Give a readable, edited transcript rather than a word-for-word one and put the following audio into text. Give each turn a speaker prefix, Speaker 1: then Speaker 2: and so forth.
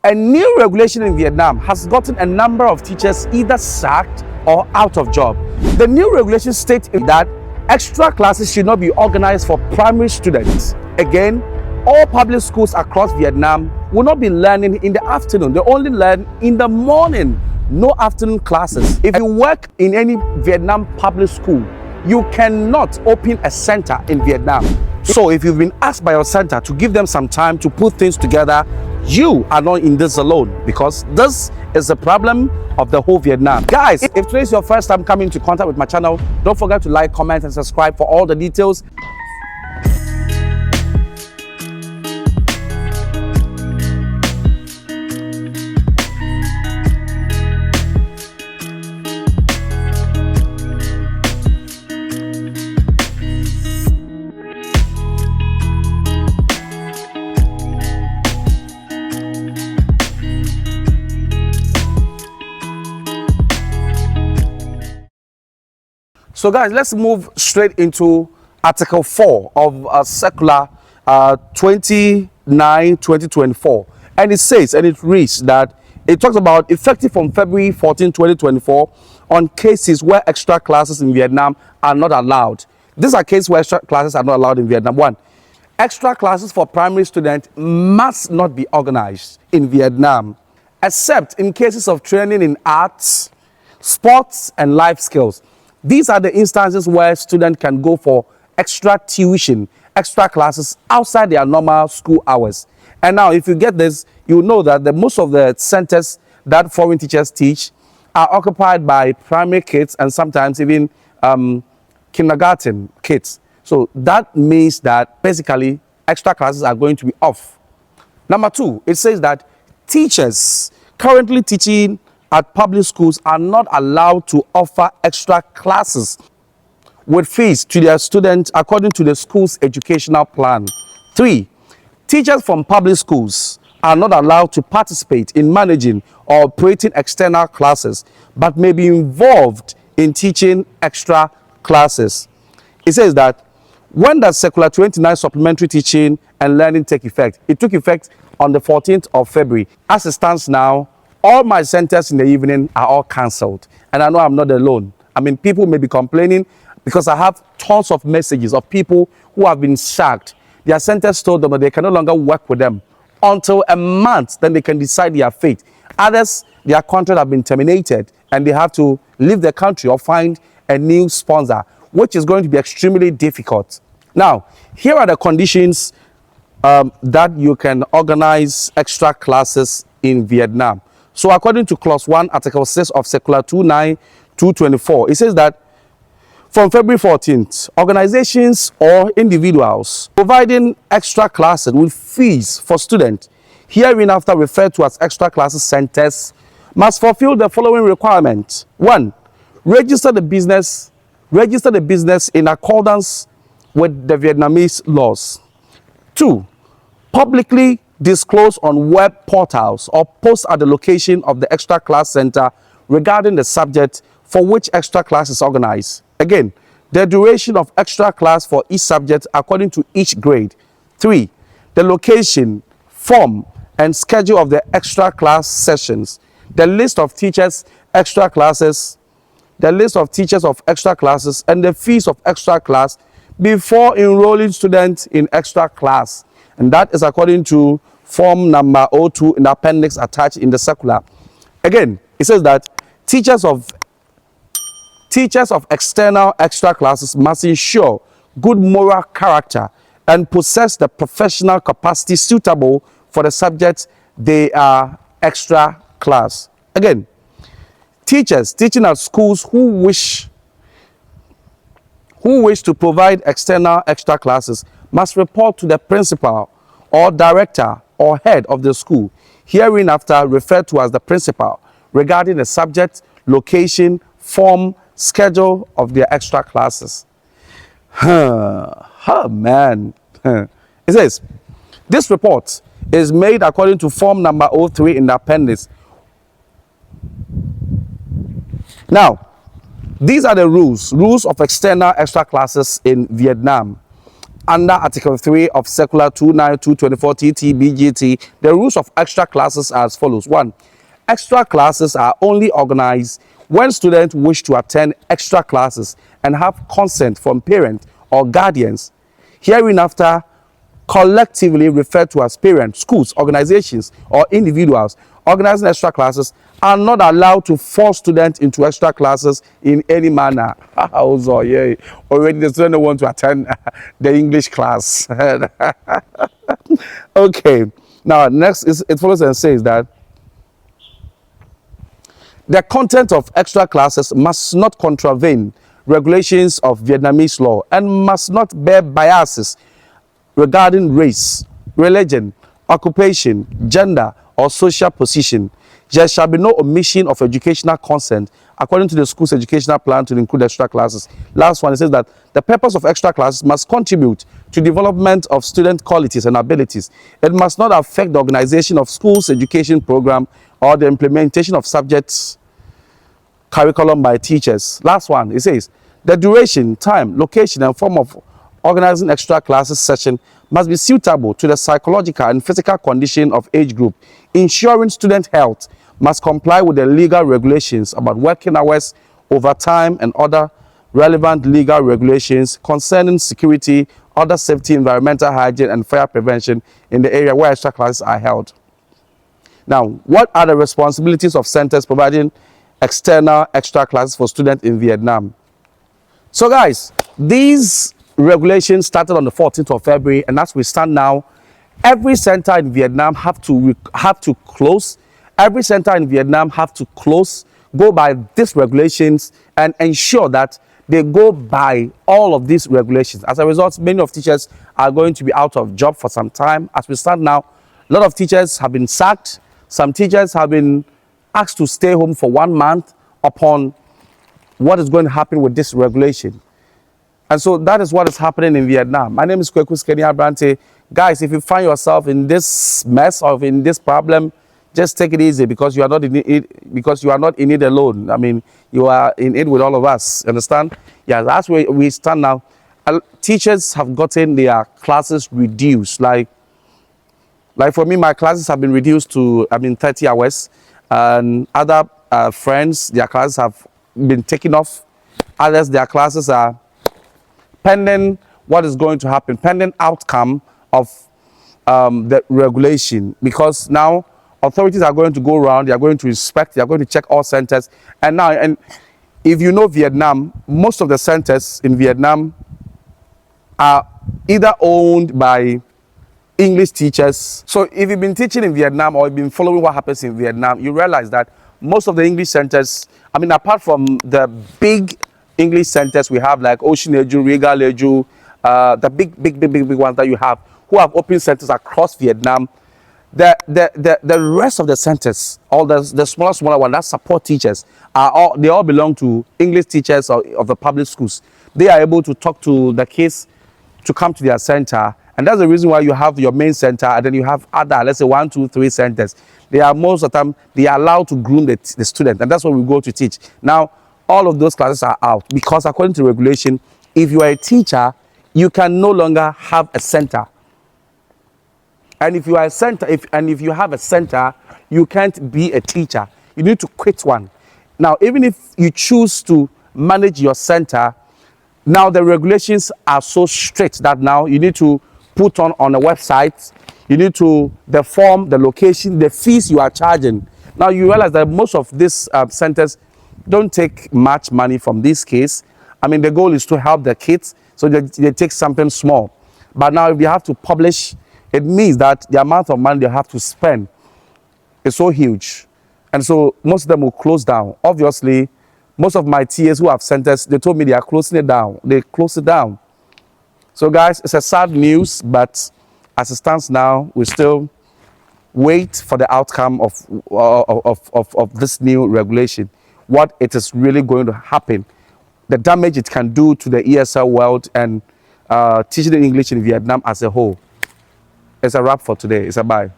Speaker 1: A new regulation in Vietnam has gotten a number of teachers either sacked or out of job. The new regulation states that extra classes should not be organized for primary students. Again, all public schools across Vietnam will not be learning in the afternoon. They only learn in the morning. No afternoon classes. If you work in any Vietnam public school, you cannot open a center in Vietnam. So if you've been asked by your center to give them some time to put things together, you are not in this alone, because this is the problem of the whole Vietnam. Guys, if today is your first time coming into contact with my channel, don't forget to like, comment, and subscribe for all the details. So guys, let's move straight into Article 4 of Circular 29/2024. And it says, and it reads that it talks about effective from February 14, 2024 on cases where extra classes in Vietnam are not allowed. These are cases where extra classes are not allowed in Vietnam. One, extra classes for primary students must not be organized in Vietnam, except in cases of training in arts, sports, and life skills. These are the instances where students can go for extra tuition, extra classes outside their normal school hours. And now, if you get this, you know that most of the centers that foreign teachers teach are occupied by primary kids and sometimes even kindergarten kids. So that means that basically extra classes are going to be off. Number two, it says that teachers currently teaching at public schools are not allowed to offer extra classes with fees to their students according to the school's educational plan. 3, teachers from public schools are not allowed to participate in managing or operating external classes, but may be involved in teaching extra classes. It says that when the Circular 29 supplementary teaching and learning take effect, it took effect on the 14th of February. As it stands now, all my centers in the evening are all cancelled. And I know I'm not alone. I mean, people may be complaining because I have tons of messages of people who have been sacked. Their centers told them that they can no longer work with them until a month, then they can decide their fate. Others, their contract have been terminated and they have to leave the country or find a new sponsor, which is going to be extremely difficult. Now, here are the conditions that you can organize extra classes in Vietnam. So according to Clause 1, Article 6 of Circular 29/2024, it says that from February 14th, organizations or individuals providing extra classes with fees for students, hereinafter referred to as extra classes centers, must fulfill the following requirements. 1, register the business in accordance with the Vietnamese laws. 2, publicly disclose on web portals or post at the location of the extra class center regarding the subject for which extra class is organized. Again, the duration of extra class for each subject according to each grade. 3, the location, form, and schedule of the extra class sessions. The list of teachers, extra classes, the list of teachers of extra classes, and the fees of extra class before enrolling students in extra class. And that is according to form number 02 in the appendix attached in the circular. Again, it says that teachers of external extra classes must ensure good moral character and possess the professional capacity suitable for the subjects they are extra class. Again, teachers teaching at schools who wish to provide external extra classes must report to the principal or director or head of the school, hereinafter referred to as the principal, regarding the subject, location, form, schedule of their extra classes. Man. It says, this report is made according to form number 03 in the appendix. Now, these are the rules of external extra classes in Vietnam. under Article 3 of Circular 29224 TT-BGDDT, the rules of extra classes are as follows. 1. Extra classes are only organized when students wish to attend extra classes and have consent from parents or guardians, hereinafter collectively referred to as parents, schools, organizations, or individuals organizing extra classes are not allowed to force students into extra classes in any manner. Also, yeah, already the student want to attend the English class. Okay, now next is it follows and says that the content of extra classes must not contravene regulations of Vietnamese law and must not bear biases regarding race, religion, occupation, gender, or social position. There shall be no omission of educational consent according to the school's educational plan to include extra classes. Last one, it says that the purpose of extra classes must contribute to development of student qualities and abilities. It must not affect the organization of school's education program or the implementation of subjects curriculum by teachers. Last one, it says the duration, time, location, and form of organizing extra classes session must be suitable to the psychological and physical condition of age group. Ensuring student health must comply with the legal regulations about working hours, overtime, and other relevant legal regulations concerning security, other safety, environmental hygiene, and fire prevention in the area where extra classes are held. Now, what are the responsibilities of centers providing external extra classes for students in Vietnam? So guys, these regulations started on the 14th of February, and as we stand now, every center in Vietnam have to close. Every center in Vietnam have to close, go by these regulations, and ensure that they go by all of these regulations. As a result, many of teachers are going to be out of job for some time. As we stand now, a lot of teachers have been sacked. Some teachers have been asked to stay home for 1 month upon what is going to happen with this regulation. And so that is what is happening in Vietnam. My name is Kweku. Guys, if you find yourself in this mess or in this problem, just take it easy, because you are not in it, because you are not in it alone. I mean, you are in it with all of us. Understand? Yeah, that's where we stand now. Teachers have gotten their classes reduced. Like for me, my classes have been reduced to 30 hours, and other friends, their classes have been taken off. Others, their classes are pending what is going to happen, pending outcome of the regulation, because now authorities are going to go around, they are going to inspect, they are going to check all centers. And if you know Vietnam, most of the centers in Vietnam are either owned by English teachers. So if you've been teaching in Vietnam or you've been following what happens in Vietnam, you realize that most of the English centers, apart from the big English centers we have, like Ocean Edu, Regal Edu, the big ones that you have, who have open centers across Vietnam, the rest of the centers, all the smaller ones that support teachers, they all belong to English teachers of the public schools. They are able to talk to the kids to come to their center, and that's the reason why you have your main center, and then you have other, let's say 1, 2, 3 centers. They are most of the time, they are allowed to groom the student, and that's what we go to teach. Now, all of those classes are out, because according to regulation, if you are a teacher, you can no longer have a center. And if you are a center, if you have a center, you can't be a teacher. You need to quit one. Now, even if you choose to manage your center, now the regulations are so strict that now you need to put on a website, you need to, the form, the location, the fees you are charging. Now you realize that most of these centers don't take much money from this case. The goal is to help the kids, so they take something small. But now if they have to publish, it means that the amount of money they have to spend is so huge. And so most of them will close down. Obviously, most of my TAs who have centers, they told me they are closing it down. They close it down. So guys, it's a sad news, but as it stands now, we still wait for the outcome of this new regulation. What it is really going to happen, the damage it can do to the ESL world and teaching English in Vietnam as a whole. It's a wrap for today. It's a bye.